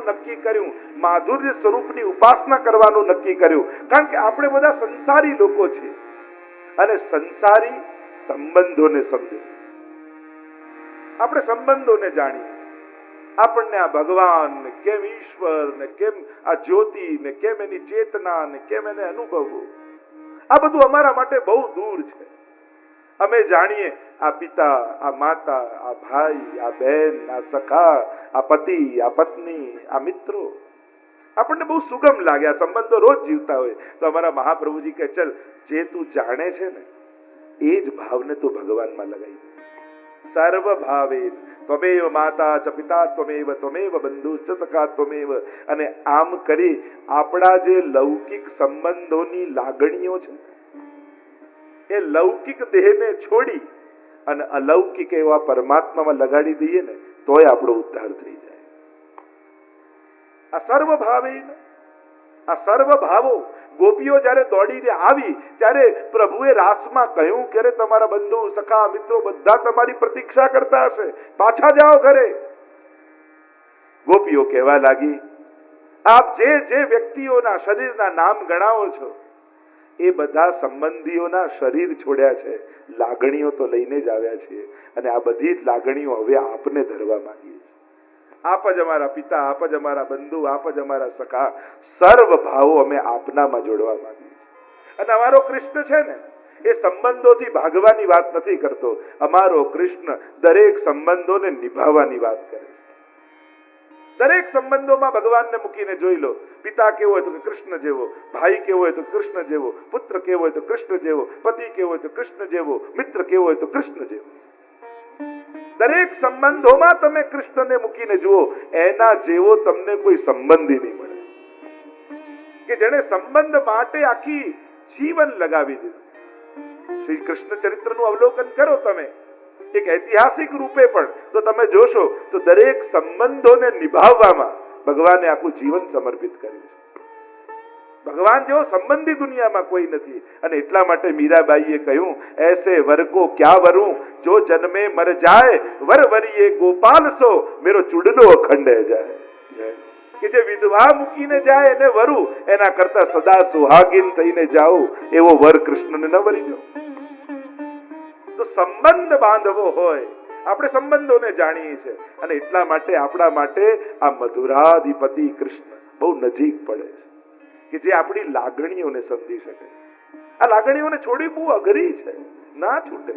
કરવાનું નક્કી કર્યું, માધુર્ય સ્વરૂપની ઉપાસના કરવાનું નક્કી કર્યું. કારણ કે આપણે બધા સંસારી લોકો છીએ અને સંસારી સંબંધોને સમજે. આપણે સંબંધોને જાણીએ. આપણને આ ભગવાન ને કેમ ઈશ્વર ને કેમ આ જ્યોતિ ને કેમ એની ચેતના ને કેમ એને અનુભવવું, આ બધું અમારા માટે બહુ દૂર છે. અમે જાણીએ આ પિતા, આ માતા, આ ભાઈ, આ બહેન, આ સખા, આ પતિ, આ પત્ની, આ મિત્રો, આપણને બહુ સુગમ લાગે. આ સંબંધો રોજ જીવતા હોય તો અમારા મહાપ્રભુજી કહે, ચલ જે તું જાણે છે ને એ જ ભાવને તું ભગવાનમાં લગાવી દે. સર્વ ભાવે ત્વમેવ માતા ચ પિતા ત્વમેવ બંધુ ચ સખા ત્વમેવ. અને આમ કરી આપણા જે લૌકિક સંબંધોની લાગણીઓ છે એ લૌકિક દેહને છોડી અને અલૌકિક એવા પરમાત્મામાં લગાડી દઈએ ને તોય આપણો ઉદ્ધાર થઈ જાય. આ સર્વ ભાવે, આ સર્વ ભાવો ગોપીઓ જયારે દોડીને આવી ત્યારે પ્રભુએ રાસમાં કહ્યું કે તમારા બંધુ સખા મિત્રો બધા તમારી પ્રતીક્ષા કરતા હશે, પાછા જાઓ ઘરે. ગોપીઓ કહેવા લાગી, આપ જે જે વ્યક્તિઓના શરીરના નામ ગણાવો છો એ બધા સંબંધીઓના શરીર છોડ્યા છે, લાગણીઓ તો લઈને જ આવ્યા છીએ અને આ બધી જ લાગણીઓ હવે આપને ધરવા માંગીએ છીએ. આપ જ અમારા પિતા, આપ જ અમારા બંધુ, આપ જ અમારા સખા, સર્વ ભાવો અમે આપનામાં જોડવા માંગીએ છીએ. અને અમારો કૃષ્ણ છે ને એ સંબંધોથી ભાગવાની વાત નથી કરતો. અમારો કૃષ્ણ દરેક સંબંધોને નિભાવવાની વાત કરે છે. દરેક સંબંધોમાં ભગવાનને મૂકીને જોઈ લો. પિતા કેવો હોય તો કૃષ્ણ જેવો, ભાઈ કેવો હોય તો કૃષ્ણ જેવો, પુત્ર કેવો હોય તો કૃષ્ણ જેવો, પતિ કેવો હોય તો કૃષ્ણ જેવો, મિત્ર કેવો હોય તો કૃષ્ણ જેવો. દરેક સંબંધોમાં તમે કૃષ્ણને મૂકીને જુઓ, એના જેવો તમને કોઈ સંબંધી નહીં મળે કે જેને સંબંધ માટે આખી જીવન લગાવી દીધું. શ્રી કૃષ્ણ ચરિત્રનું અવલોકન કરો તમે એક ઐતિહાસિક રૂપે પણ તો તમે જોશો તો દરેક સંબંધોને નિભાવવામાં ભગવાને આખું જીવન સમર્પિત કર્યું છે. ભગવાન જેવો સંબંધી દુનિયામાં કોઈ નથી. અને એટલા માટે મીરાબાઈએ કહ્યું, એસે વર કો ક્યા વરું જો જન્મે મર જાય, વર વરીએ ગોપાલ સો મેરો ચુડલો અખંડ જાય. કે જે વિધવા મૂકીને જાય એને વરું, એના કરતા સદા સુહાગીન થઈને જાઓ એવો વર કૃષ્ણને ન વરી જાઓ. તો સંબંધ બાંધવો હોય, આપણે સંબંધોને જાણીએ છીએ અને એટલા માટે આપણા માટે આ મધુરાધિપતિ કૃષ્ણ બહુ નજીક પડે છે કે જે આપણી લાગણીઓને સમજી શકે. આ લાગણીઓને છોડી બહુ અઘરી છે, ના છૂટે.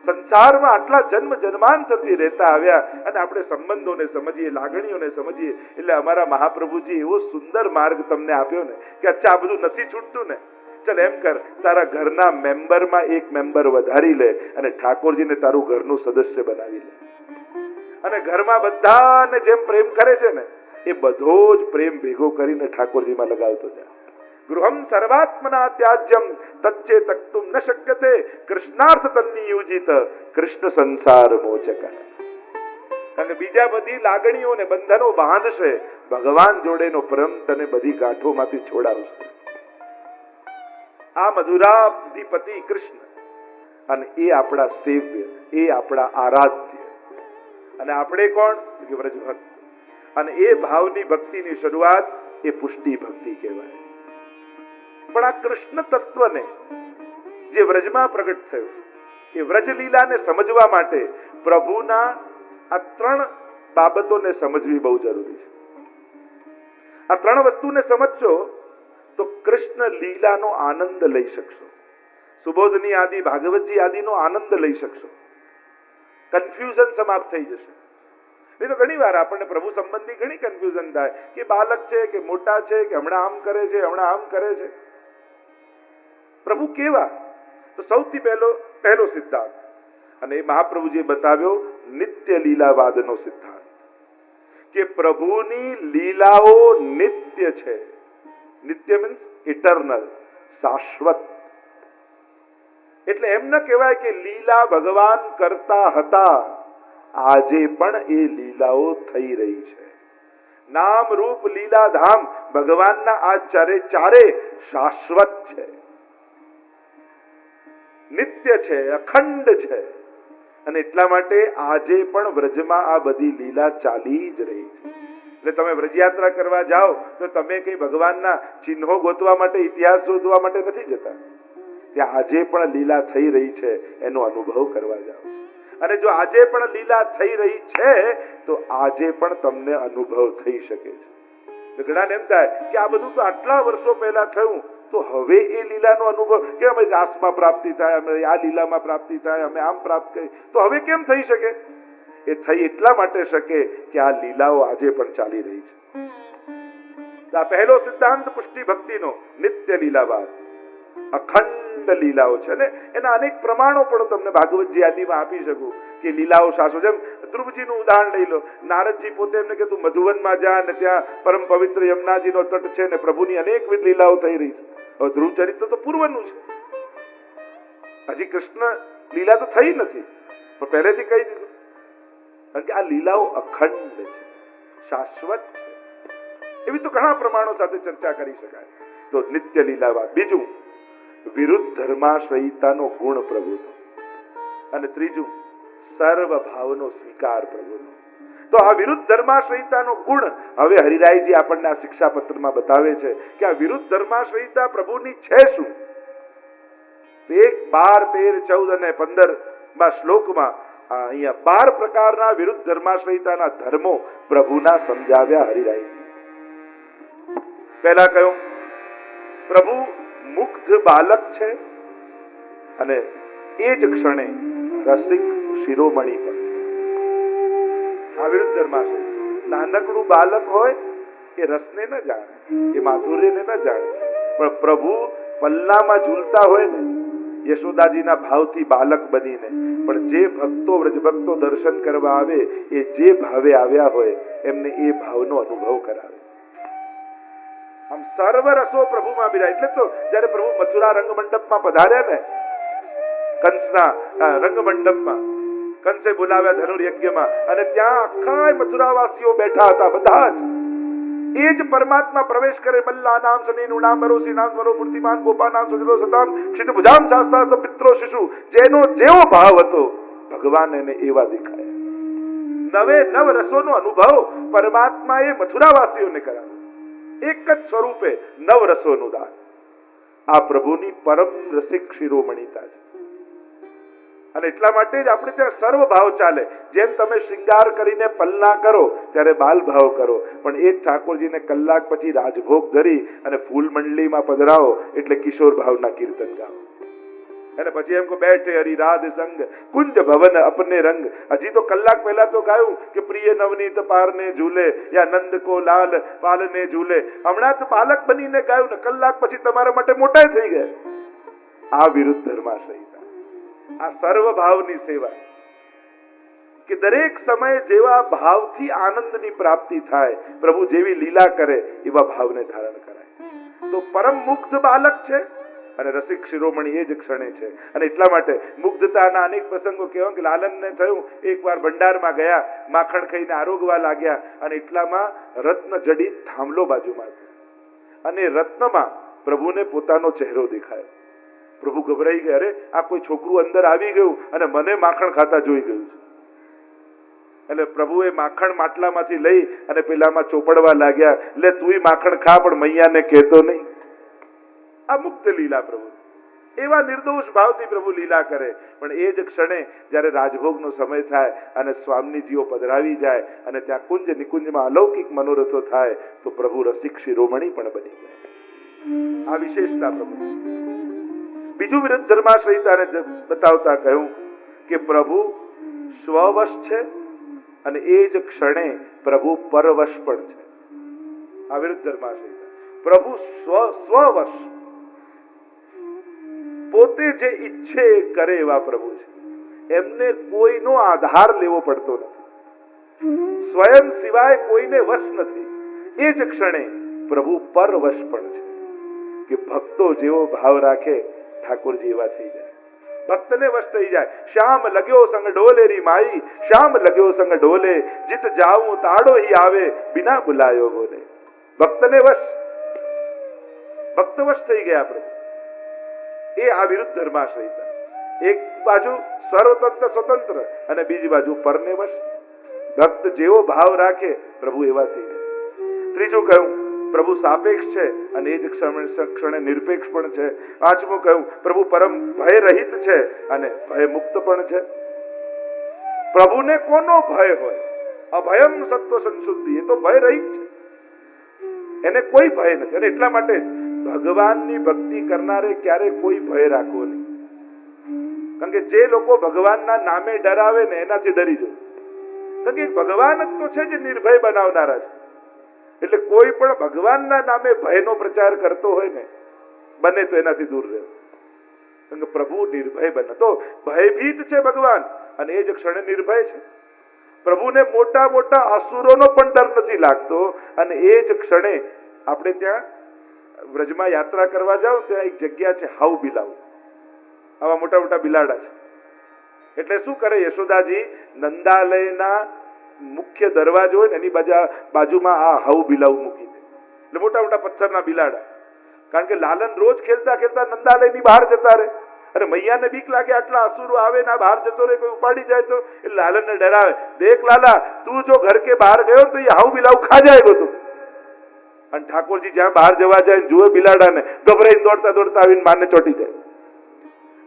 સંસારમાં આટલા જન્મ જન્માંતરથી રહેતા આવ્યા અને આપણે સંબંધોને સમજીએ, લાગણીઓને સમજીએ. એટલે અમારા મહાપ્રભુજી એવો સુંદર માર્ગ તમને આપ્યો ને કે અચ્છા આ બધું નથી છૂટતું ને, ચલ એમ કર, તારા ઘરના મેમ્બરમાં એક મેમ્બર વધારી લે અને ઠાકોરજીને તારું ઘરનું સદસ્ય બનાવી લે. અને ઘરમાં બધાને જેમ પ્રેમ કરે છે ને એ બધો જ પ્રેમ ભેગો કરીને ઠાકોરજીમાં લગાવતો જાય. ગૃહમ સર્વાત્મના ત્યાજ્યમ તચ્ચે તક્તુમ ન શક્યતે કૃષ્ણાર્થ તન્નિયુજિત કૃષ્ણ સંસાર મોચક. કારણ કે બીજા બધી લાગણીઓને બંધનો બાંધશે, ભગવાન જોડેનો પ્રેમ તને બધી ગાંઠોમાંથી છોડાવશે. આ મધુરાધિપતિ કૃષ્ણ અને એ આપણા સેવ્ય, એ આપણા આરાધ્ય. અને આપણે કોણ? વ્રજ ભક્ત. અને એ ભાવની ભક્તિની શરૂઆત એ પુષ્ટિ ભક્તિ કહેવાય. પણ આ કૃષ્ણ તત્વને જે વ્રજમાં પ્રગટ થયો, એ વ્રજ લીલાને સમજવા માટે પ્રભુના આ ત્રણ બાબતોને સમજવી બહુ જરૂરી છે. આ ત્રણ વસ્તુને સમજશો તો કૃષ્ણ લીલાનો આનંદ લઈ શકશો, સુબોધની આદિ, ભાગવતજી આદિનો આનંદ લઈ શકશો. કન્ફ્યુઝન સમાપ્ત થઈ જશે. નહીં તો ઘણી વાર આપણને પ્રભુ સંબંધી ઘણી કન્ફ્યુઝન થાય કે બાલક છે કે મોટા છે કે હમણાં આમ કરે છે, હમણાં આમ કરે છે. પ્રભુ કેવા? તો સૌથી પહેલો સિદ્ધાંત, અને એ મહાપ્રભુજીએ બતાવ્યો નિત્ય લીલાવાદનો સિદ્ધાંત, કે પ્રભુની લીલાઓ નિત્ય છે. નિત્ય મીન્સ ઇટર્નલ, શાશ્વત. એટલે એમ ન કહેવાય કે લીલા ભગવાન કરતા હતા, આજે પણ એ લીલાઓ થઈ રહી છે. નામ રૂપ લીલા ધામ ભગવાનના આ ચારે શાશ્વત છે, નિત્ય છે, અખંડ છે. અને એટલા માટે આજે પણ વ્રજમાં આ બધી લીલા ચાલી જ રહી છે. એટલે તમે વ્રજયાત્રા કરવા જાઓ તો તમે કઈ ભગવાનના ચિહ્નો ગોતવા માટે, ઇતિહાસ શોધવા માટે નથી જતા. ત્યાં આજે પણ લીલા થઈ રહી છે એનો અનુભવ કરવા જાઓ. અને જો આજે પણ લીલા થઈ રહી છે તો આજે પણ તમને અનુભવ થઈ શકે છે. ઘણાને એમ થાય કે આ બધું તો આટલા વર્ષો પહેલા થયું, તો હવે એ લીલાનો અનુભવ કે અમે રાસમાં પ્રાપ્તિ થાય, અમે આ લીલામાં પ્રાપ્તિ થાય, અમે આમ પ્રાપ્ત કરી, તો હવે કેમ થઈ શકે? એ થઈ એટલા માટે શકે કે આ લીલાઓ આજે પણ ચાલી રહી છે. આ પહેલો સિદ્ધાંત પુષ્ટિ ભક્તિનો નિત્ય લીલાવાદ, અખંડ લીલાઓ છે. ને એના અનેક પ્રમાણો પણ તમને ભાગવતજી આદિમાં આપી શકું કે લીલાઓ શાશ્વત. જેમ ધ્રુવજીનું ઉદાહરણ લઈ લો. નારદજી પોતે એમને કે તું મધુવનમાં જા ને ત્યાં પરમ પવિત્ર યમુનાજીનો તટ છે ને પ્રભુની અનેકવિધ લીલાઓ થઈ રહી છે. હવે ધ્રુવ ચરિત્ર તો પૂર્વનું છે, હજી કૃષ્ણ લીલા તો થઈ નથી, પણ પહેલેથી કહી દીધું. કારણ કે આ લીલાઓ અખંડ છે, શાશ્વત છે. એવી તો ઘણા પ્રમાણો સાથે ચર્ચા કરી શકાય. તો નિત્ય લીલાવાદ. બીજું, વિરુદ્ધ ધર્માશ્રયિતાનો ગુણ પ્રભુનો. અને ત્રીજું, સર્વ ભાવનો સ્વીકાર પ્રભુનો. તો આ વિરુદ્ધ ધર્માશ્રયિતાનો ગુણ હવે હરિરાયજી આપણને આ શિક્ષાપત્રમાં બતાવે છે કે આ વિરુદ્ધ ધર્માશ્રયિતા પ્રભુની છે શું. 1, 12, 13, 14 અને 15 શ્લોકમાં અહીંયા 12 પ્રકારના વિરુદ્ધ ધર્માશ્રયિતાના ધર્મો પ્રભુના સમજાવ્યા હરિરાયજી. પહેલા કહ્યું, પ્રભુ મુગ્ધ બાલક છે અને એ જ ક્ષણે રસિક શિરોમણી પણ છે. આ વિરુદ્ધ ધર્માશ્રય. નાનકડું બાલક હોય એ રસને ન જાણે, એ માધુર્યને ન જાણે, પણ પ્રભુ પલ્લામાં ઝૂલતા હોય ને યશોદાજીના ભાવથી બાલક બનીને, પણ જે ભક્તો વ્રજભક્તો દર્શન કરવા આવે એ જે ભાવે આવ્યા હોય એમને એ ભાવનો અનુભવ કરાવે. આમ સર્વ રસો પ્રભુમાં બિરાય. એટલે તો જયારે પ્રભુ મથુરા રંગમંડપમાં પધાર્યા ને, કંસના રંગમંડપમાં કંસે બોલાવ્યા ધનુર્યજ્ઞમાં, અને ત્યાં આખા મથુરાવાસીઓ બેઠા હતા. બધા જ એ જ પરમાત્મા પ્રવેશ કરે. મલ્લા નામ સનીનું નામ બરોસી નામ સ્વરો મૂર્તિમાન ગોપા નામ સુજલો સતામ ક્ષિતભુજામ શાસ્તા સપિત્રો શિશુ. જેનો જેવો ભાવ હતો ભગવાન એને એવા દેખાયા. નવે નવ રસોનો અનુભવ પરમાત્માએ મથુરાવાસીઓને કરાવ્યો. એક જ સ્વરૂપે નવ રસોનું દાન. આ પ્રભુની પરમ રસિક શિરોમણીતા છે. અને એટલા માટે જ આપણે ત્યાં સર્વ ભાવ ચાલે. જેમ તમે શૃંગાર કરીને પલના કરો ત્યારે બાલ ભાવ કરો, પણ એ જ ઠાકોરજીને કલાક પછી રાજભોગ ધરી અને ફૂલ મંડળીમાં પધરાવો એટલે કિશોર ભાવના કીર્તન ગાઓ. અને પછી એમ કો બેઠે હરી રાધ સંગ કુંજ ભવન અપને રંગ. હજી તો કલાક પહેલા તો ગાયું કે પ્રિય નવનીત પારને ઝૂલે યા નંદ કો લાલ પાલને ઝૂલે. હમણાં તો બાલક બનીને ગાયું ને કલાક પછી તમારા માટે મોટા થઈ ગયા. આ વિરુદ્ધ ધર્માશ્રયિતા, આ સર્વ ભાવની સેવા. કે દરેક સમયે જેવા ભાવથી આનંદની પ્રાપ્તિ થાય, પ્રભુ જેવી લીલા કરે એવા ભાવને ધારણ કરાય. તો પરમ મુગ્ધ બાલક છે અને રસિક શિરોમણી એ જ ક્ષણે છે. અને એટલા માટે મુગ્ધતાના અનેક પ્રસંગો કહેવાય કે લાલનને થયું, એકવાર ભંડારમાં ગયા, માખણ ખાઈને આરોગવા લાગ્યા, અને એટલામાં રત્ન જડિત થાંભલો બાજુમાં હતો અને રત્નમાં પ્રભુને પોતાનો ચહેરો દેખાયો. પ્રભુ ગભરાઈ ગયા, અરે આ કોઈ છોકરું અંદર આવી ગયું અને મને માખણ ખાતા જોઈ ગયું છે. એટલે પ્રભુએ માખણ માટલામાંથી લઈ અને પેલામાં ચોપડવા લાગ્યા, એટલે તુંય માખણ ખા પણ મૈયાને કહેતો નહીં. આ મુક્ત લીલા પ્રભુ. એવા નિર્દોષ ભાવથી પ્રભુ લીલા કરે. પણ એ જ ક્ષણે જ્યારે રાજભોગનો સમય થાય અને સ્વામીજીઓ પધરાવી જાય અને ત્યાં કુંજ નિકુંજમાં અલૌકિક મનોરથો થાય, તો પ્રભુ રસિક શિરોમણી પણ બની જાય. આ વિશેષતા પ્રભુ. બીજું વિરુદ્ધ ધર્માશ્રયિતાને બતાવતા કહ્યું કે પ્રભુ સ્વવશ છે અને એ જ ક્ષણે પ્રભુ પરવશ પણ છે. આ વિરુદ્ધ ધર્માશ્રયિતા. પ્રભુ સ્વવશ, પોતે જે ઈચ્છે એ કરે એવા પ્રભુ છે. એમને કોઈનો આધાર લેવો પડતો નથી. સ્વયં સિવાય કોઈને વશ નથી. એ જ ક્ષણે પ્રભુ પરવશ પણ છે. કે ભક્તો જેવો ભાવ રાખે ઠાકોરજી એવા થઈ જાય, ભક્તને વશ થઈ જાય. શ્યામ લગ્યો સંગ ડોલે રી માઈ, શ્યામ લગ્યો સંગ ડોલે, જીત જાઉં તાડો હી આવે, બિના બુલાયો બોલે. ભક્તને વશ, ભક્ત વશ થઈ ગયા પ્રભુ. એ આ વિરુદ્ધ ધર્માશ્રયિતા. એક બાજુ સર્વતંત્ર સ્વતંત્ર અને બીજી બાજુ પરને વશ. ભક્ત જેવો ભાવ રાખે પ્રભુ એવા થઈ જાય. ત્રીજું કહ્યું પ્રભુ સાપેક્ષ છે અને એ જ ક્ષણે નિરપેક્ષ પણ છે. પાંચમું કહ્યું પ્રભુ પરમ ભય રહિત છે અને ભય મુક્ત પણ છે. પ્રભુને કોનો ભય હોય? અભયમ સત્વ સંશુદ્ધિ, એ તો ભય રહિત છે, એને કોઈ ભય નથી. અને એટલા માટે ભગવાનની ભક્તિ કરનારે ક્યારે કોઈ ભય રાખવો નહીં. કારણ કે જે લોકો ભગવાનના નામે ડરાવે ને એનાથી ડરી જવું. કારણ કે ભગવાન જ તો છે જે નિર્ભય બનાવનારા છે. એટલે કોઈ પણ ભગવાનના નામે ભયનો પ્રચાર કરતો હોય ને, બને તો એનાથી દૂર રહે. કારણ કે પ્રભુ નિર્ભય બને તો ભયભીત છે ભગવાન અને એ જ ક્ષણે નિર્ભય છે. પ્રભુને મોટા મોટા અસુરોનો પણ ડર નથી લાગતો અને એ જ ક્ષણે આપણે ત્યાં વ્રજમાં યાત્રા કરવા જાઓ ત્યાં એક જગ્યા છે હાઉ બિલાવ, આવા મોટા મોટા બિલાડા છે. એટલે શું કરે યશોદાજી, નંદાલયના મુખ્ય દરવાજો હોય ને એની બાજુમાં આ હાઉ બિલાવ મૂકી દે. એટલે મોટા મોટા પથ્થરના બિલાડા. કારણ કે લાલન રોજ ખેલતા ખેલતા નંદાલયની બહાર જતા રહે અને મૈયાને બીક લાગે આટલા અસુરો આવે ને બહાર જતો રહે, કોઈ ઉપાડી જાય તો એ લાલનને ડરાવે, દેખ લાલા તું જો ઘર કે બહાર ગયો તો એ હાઉ બિલાવ ખા જાયગો તું. અને ઠાકોરજી જ્યાં બહાર જવા જાય જુએ બિલાડાને, ગભરાઈ દોડતા દોડતા આવીને માને ચોટી જાય.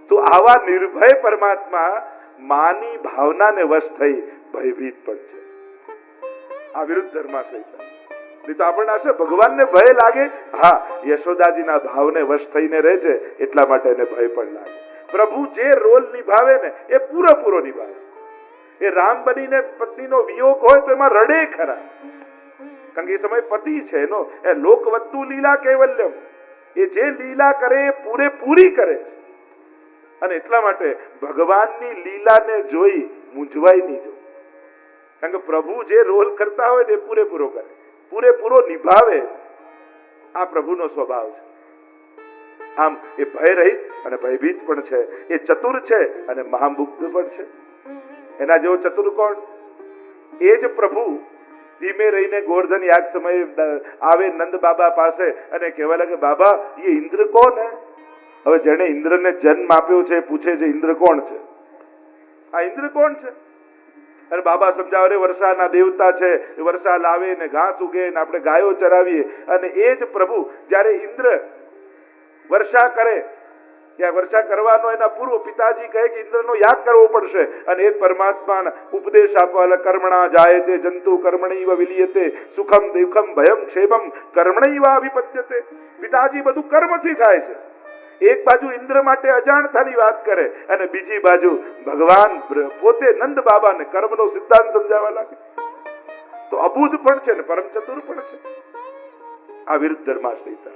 તો આવા નિર્ભય પરમાત્મા માની ભાવનાને વશ થઈ ભયભીત પણ છે. આ વિરુદ્ધ ધર્માશ્રયતા. નહીં તો આપણને હશે ભગવાનને ભય લાગે, હા યશોદાજીના ભાવને વશ થઈને રહે છે એટલા માટે એને ભય પણ લાગે. પ્રભુ જે રોલ નિભાવે ને એ પૂરેપૂરો નિભાવે. એ રામ બનીને પત્નીનો વિયોગ હોય તો એમાં રડે ખરા, કારણ કે એ સમય પતિ છે એનો. એ લોકવત્તુ લીલા કૈવલ્યમ, એ જે લીલા કરે એ પૂરેપૂરી કરે છે. અને એટલા માટે ભગવાનની લીલાને જોઈ મૂંઝવાય નહીં જો. કારણ કે પ્રભુ જે રોલ કરતા હોય ને એ પૂરેપૂરો કરે, પૂરેપૂરો નિભાવે. આ પ્રભુનો સ્વભાવ છે. આમ એ ભય રહિત અને ભયભીત પણ છે. એ ચતુર છે અને મહામુગ્ધ પણ છે. એના જેવો ચતુર કોણ? એ જ પ્રભુ ધીમે રહીને ગોવર્ધન યાગ સમયે આવે નંદ બાબા પાસે અને કહેવા લાગે, બાબા એ ઇન્દ્ર કોણ હે? હવે જેને ઇન્દ્રને જન્મ આપ્યો છે પૂછે છે ઇન્દ્ર કોણ છે? આ ઇન્દ્ર કોણ છે? અને બાબા સમજાવે રે વર્ષાના દેવતા છે, વર્ષા લાવે ને ઘાસ ઉગે ને આપણે ગાયો ચરાવીએ. અને એ જ પ્રભુ જ્યારે ઇન્દ્ર વર્ષા કરે, ત્યાં વર્ષા કરવાનો એના પૂર્વ પિતાજી કહે કે ઇન્દ્રનો યાગ કરવો પડશે. અને એ પરમાત્માના ઉપદેશ આપવા, કર્મણા જાયતે જંતુ કર્મણૈવ વિલીયતે સુખમ દુઃખમ ભયમ ક્ષેમમ કર્મણૈવ અભિપદ્યતે. પિતાજી બધું કર્મથી થાય છે. એક બાજુ ઇન્દ્ર માટે અજાણતાની વાત કરે અને બીજી બાજુ ભગવાન પોતે નંદ બાબાને કર્મનો સિદ્ધાંત સમજાવવા લાગે. તો અબુધ પણ છે ને પરમ ચતુર પણ છે. આ વિરુદ્ધ ધર્માશ્રયતા.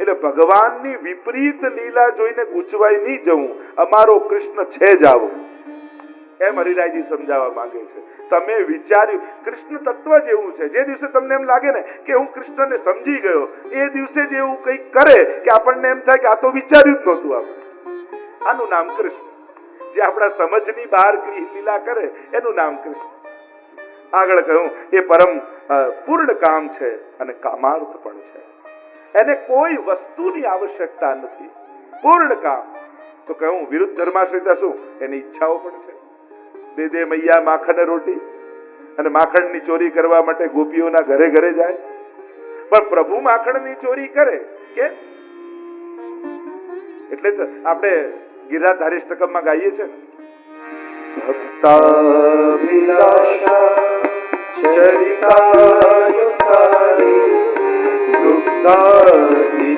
એટલે ભગવાનની વિપરીત લીલા જોઈને ગૂંચવાઈ નહીં જવું. અમારો કૃષ્ણ છે જ આવો, એમ હરિરાયજી સમજાવવા માંગે છે. તમે વિચાર્યું કૃષ્ણ તત્વ જ એવું છે, જે દિવસે તમને એમ લાગે ને કે હું કૃષ્ણને સમજી ગયો, એ દિવસે જ એવું કંઈક કરે કે આપણને એમ થાય કે આ તો વિચાર્યું જ નહોતું આપણે. આનું નામ કૃષ્ણ. જે આપણા સમજની બહાર લીલા કરે એનું નામ કૃષ્ણ. આગળ કહ્યું એ પરમ પૂર્ણ કામ છે અને કામાર્થ પણ છે. એને કોઈ વસ્તુની આવશ્યકતા નથી. પૂર્ણ કામ. તો કહ્યું વિરુદ્ધ ધર્માશ્રયતા શું? એની ઈચ્છાઓ પણ છે. દે મૈયા માખણ રોટી, અને માખણની ચોરી કરવા માટે ગોપીઓના ઘરે ઘરે જાય. પણ પ્રભુ માખણની ચોરી કરે કે? એટલે જ આપણે ગિરનારધારી અષ્ટકમમાં ગાઈએ છે ને, ભક્તાભિલાષા ચરિતાનુસારી વૃદ્ધાધિ